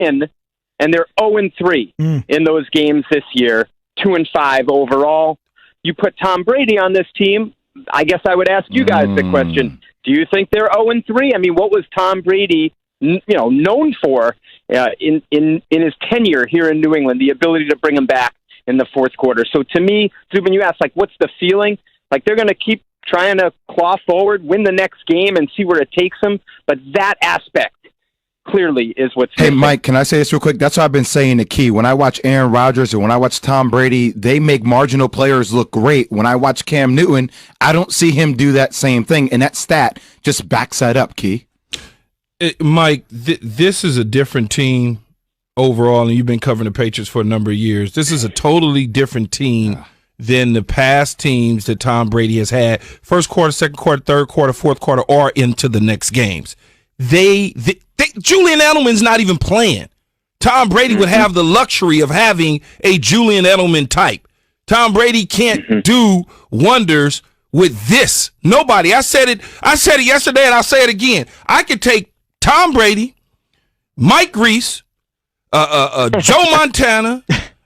win, and they're 0-3 in those games this year, 2-5 overall. You put Tom Brady on this team, I guess I would ask you guys the question. Do you think they're 0-3? I mean, what was Tom Brady, known for in his tenure here in New England? The ability to bring him back in the fourth quarter. So to me, Zubin, you asked, what's the feeling? They're going to keep trying to claw forward, win the next game, and see where it takes them. But that aspect clearly is what's Hey, missing. Mike, can I say this real quick? That's what I've been saying to Key. When I watch Aaron Rodgers and when I watch Tom Brady, they make marginal players look great. When I watch Cam Newton, I don't see him do that same thing, and that stat just backs that up, Key. Mike, this is a different team overall, and you've been covering the Patriots for a number of years. This is a totally different team than the past teams that Tom Brady has had. First quarter, second quarter, third quarter, fourth quarter, or into the next games. Julian Edelman's not even playing. Tom Brady would have the luxury of having a Julian Edelman type. Tom Brady can't do wonders with this. Nobody. I said it yesterday, and I'll say it again. I could take Tom Brady, Mike Reese, Joe Montana,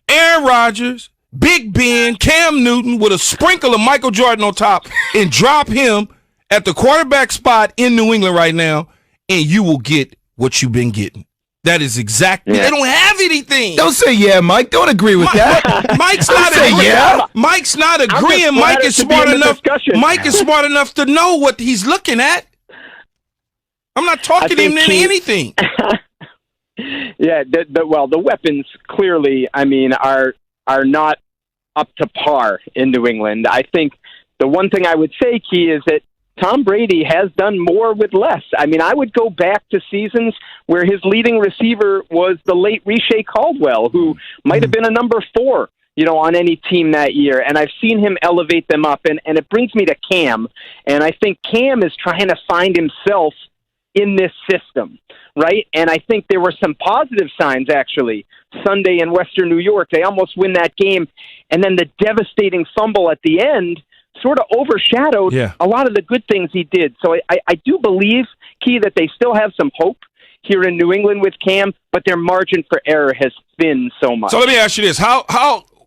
Aaron Rodgers, Big Ben, Cam Newton with a sprinkle of Michael Jordan on top and drop him at the quarterback spot in New England right now, and you will get what you've been getting. That is exactly. They don't have anything. Don't say yeah, Mike. Don't agree with that. Mike's not agreeing. Yeah. Mike's not agreeing. Mike is smart enough. Mike is smart enough to know what he's looking at. I'm not talking him into anything. Yeah, the weapons clearly, are not up to par in New England. I think the one thing I would say, Key, is that Tom Brady has done more with less. I would go back to seasons where his leading receiver was the late Riche Caldwell, who might have been a number 4, on any team that year. And I've seen him elevate them up. And it brings me to Cam. And I think Cam is trying to find himself in this system, right? And I think there were some positive signs, actually. Sunday in Western New York, they almost win that game. And then the devastating fumble at the end sort of overshadowed a lot of the good things he did. So I do believe, Key, that they still have some hope here in New England with Cam, but their margin for error has thinned so much. So let me ask you this.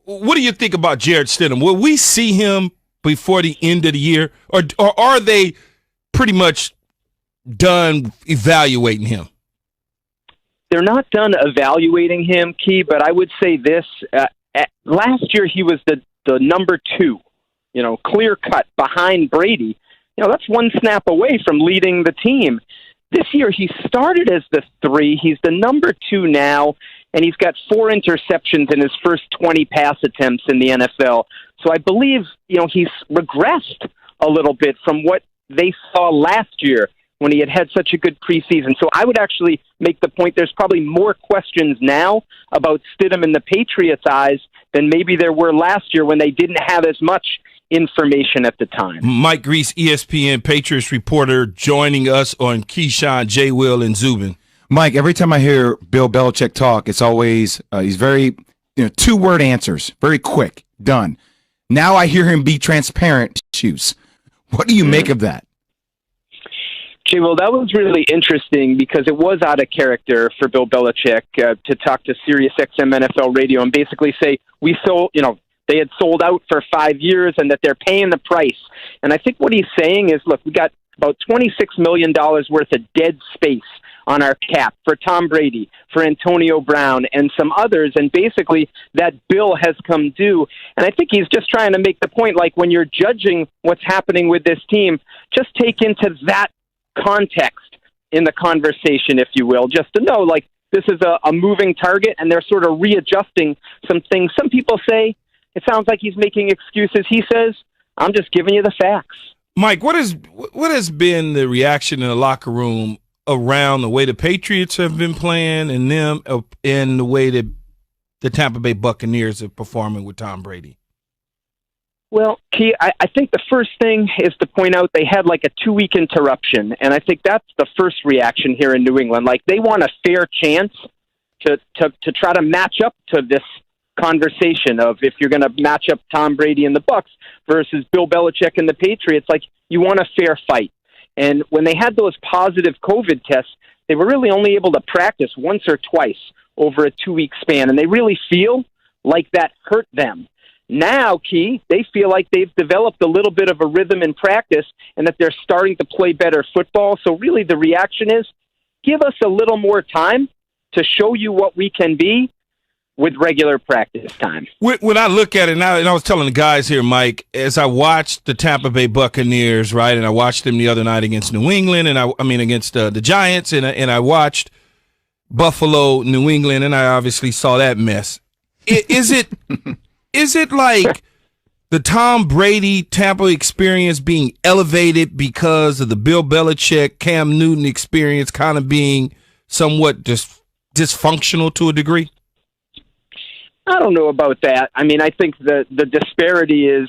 What do you think about Jared Stidham? Will we see him before the end of the year, or are they pretty much done evaluating him? They're not done evaluating him, Key, but I would say this. Last year he was the number 2, clear cut behind Brady. That's one snap away from leading the team. This year he started as the 3. He's the number 2 now, and he's got 4 interceptions in his first 20 pass attempts in the NFL. So I believe, he's regressed a little bit from what they saw last year when he had such a good preseason. So I would actually make the point there's probably more questions now about Stidham in the Patriots' eyes than maybe there were last year when they didn't have as much information at the time. Mike Reese, ESPN Patriots reporter, joining us on Keyshawn, J. Will, and Zubin. Mike, every time I hear Bill Belichick talk, it's always he's very 2-word answers, very quick, done. Now I hear him be transparent. What do you make of that? Okay, well, that was really interesting because it was out of character for Bill Belichick to talk to Sirius XM NFL Radio and basically say they had sold out for 5 years and that they're paying the price. And I think what he's saying is, look, we got about $26 million worth of dead space on our cap for Tom Brady, for Antonio Brown, and some others, and basically that bill has come due. And I think he's just trying to make the point, when you're judging what's happening with this team, just take into that context in the conversation, if you will, just to know, this is a moving target, and they're sort of readjusting some things. Some people say it sounds like he's making excuses. He says, I'm just giving you the facts. Mike, what has been the reaction in the locker room around the way the Patriots have been playing and them and the way that the Tampa Bay Buccaneers are performing with Tom Brady? Well, Key, I think the first thing is to point out they had a 2-week interruption, and I think that's the first reaction here in New England. They want a fair chance to try to match up to this conversation of if you're going to match up Tom Brady and the Bucs versus Bill Belichick and the Patriots, you want a fair fight. And when they had those positive COVID tests, they were really only able to practice once or twice over a 2-week span, and they really feel like that hurt them. Now, Key, they feel like they've developed a little bit of a rhythm in practice and that they're starting to play better football. So really the reaction is, give us a little more time to show you what we can be with regular practice time. When I look at it now, and I was telling the guys here, Mike, as I watched the Tampa Bay Buccaneers, right, and I watched them the other night against New England, and I mean against the Giants, and I watched Buffalo, New England, and I obviously saw that mess. Is it like the Tom Brady Tampa experience being elevated because of the Bill Belichick, Cam Newton experience kind of being somewhat dysfunctional to a degree? I don't know about that. I mean, I think the disparity is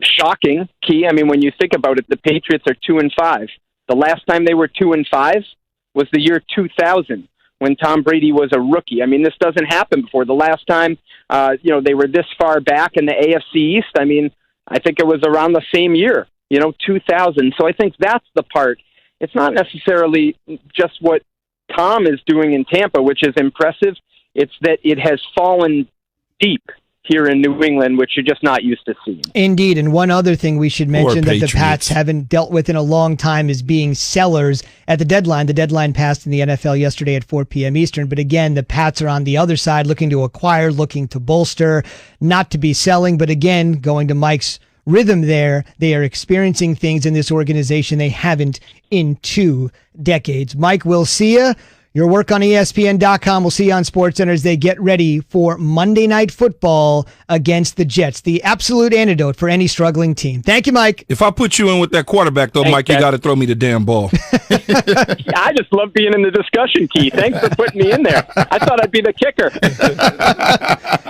shocking, Key. I mean, when you think about it, the Patriots are 2-5. The last time they were 2-5 was the year 2000 when Tom Brady was a rookie. I mean, this doesn't happen before. The last time, they were this far back in the AFC East, I mean, I think it was around the same year, 2000. So I think that's the part. It's not necessarily just what Tom is doing in Tampa, which is impressive. It's that it has fallen deep here in New England, which you're just not used to seeing. Indeed, and one other thing we should mention that the Pats haven't dealt with in a long time is being sellers at the deadline. The deadline passed in the NFL yesterday at 4 p.m. Eastern, but again, the Pats are on the other side looking to acquire, looking to bolster, not to be selling, but again, going to Mike's rhythm there, they are experiencing things in this organization they haven't in 2 decades. Mike, we'll see you. Your work on ESPN.com. We'll see you on SportsCenter as they get ready for Monday Night Football against the Jets, the absolute antidote for any struggling team. Thank you, Mike. If I put you in with that quarterback, though, Mike, you got to throw me the damn ball. I just love being in the discussion, Keith. Thanks for putting me in there. I thought I'd be the kicker.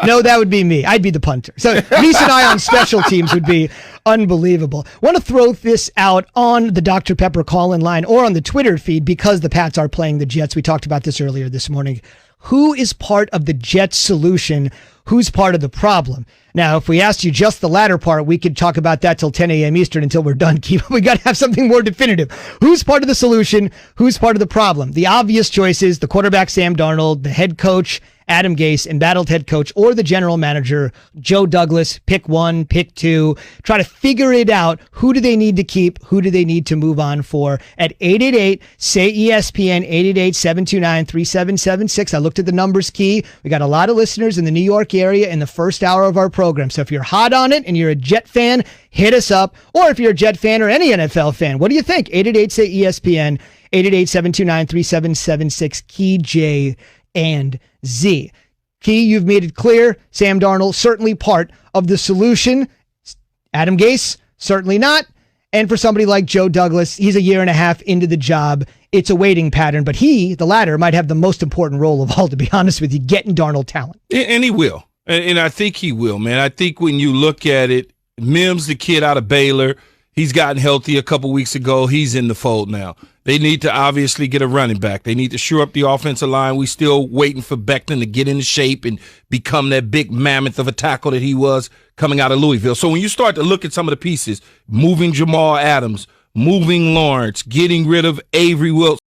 No, that would be me. I'd be the punter. So Reese and I on special teams would be unbelievable. Want to throw this out on the Dr. Pepper call-in line or on the Twitter feed because the Pats are playing the Jets. We talked about this earlier this morning. Who is part of the Jets solution? Who's part of the problem? Now, if we asked you just the latter part, we could talk about that till 10 a.m. Eastern until we're done. We got to have something more definitive. Who's part of the solution? Who's part of the problem? The obvious choice is the quarterback, Sam Darnold, the head coach, Adam Gase, embattled head coach, or the general manager, Joe Douglas. Pick one, pick two. Try to figure it out. Who do they need to keep? Who do they need to move on for? At 888-SAY-ESPN, 888-729-3776. I looked at the numbers, Key. We got a lot of listeners in the New York area in the first hour of our program. So if you're hot on it and you're a Jet fan, hit us up. Or if you're a Jet fan or any NFL fan, what do you think? 888-SAY-ESPN, 888-729-3776, Key, J, and Z. Key, you've made it clear. Sam Darnold, certainly part of the solution. Adam Gase, certainly not. And for somebody like Joe Douglas, he's a year and a half into the job. It's a waiting pattern, but he, the latter, might have the most important role of all, to be honest with you, getting Darnold talent. And he will. And I think he will, man. I think when you look at it, Mims, the kid out of Baylor, he's gotten healthy a couple weeks ago. He's in the fold now. They need to obviously get a running back. They need to shore up the offensive line. We still waiting for Becton to get into shape and become that big mammoth of a tackle that he was coming out of Louisville. So when you start to look at some of the pieces, moving Jamal Adams, moving Lawrence, getting rid of Avery Wilson,